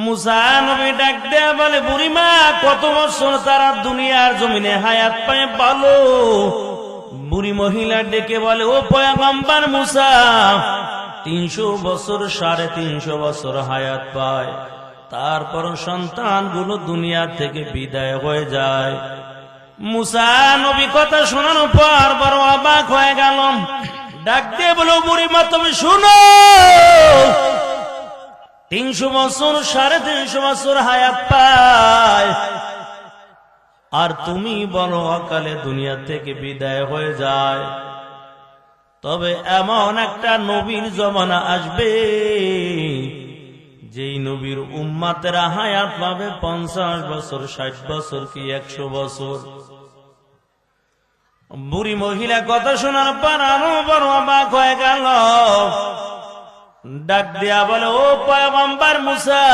মুসা নবী ডাক দেয়া বলে, বুড়িমা কত বছর তারা দুনিয়ার জমিনে হায়াত পায় বলো। বুড়ি মহিলা ডেকে বলে, ও পয়গম্বর মুসা, 300 বছর 350 বছর হায়াত পায়, তারপর সন্তানগুলো দুনিয়া থেকে বিদায় হয়ে যায়। মুসা নবী কথা শোনানোর পর বড় অবাক হয়ে গেল। ডাক দিয়ে বলো, বুড়িমা তুমি শুনো, 300 বছর 350 বছর হায়াত পায়, আর তুমি বলো অকালে দুনিয়া থেকে বিদায় হয়ে যায়। তবে এমন একটা নবীর জমানা আসবে যেই নবীর উম্মতেরা হায়াত পাবে 50 বছর, 60 বছর কি 100 বছর। বুড়ি মহিলা কথা শোনার পর আরো বড় অবাক হয়ে গেল। ডাক দেয়া বলে, ও পয়গম্বর মুসা,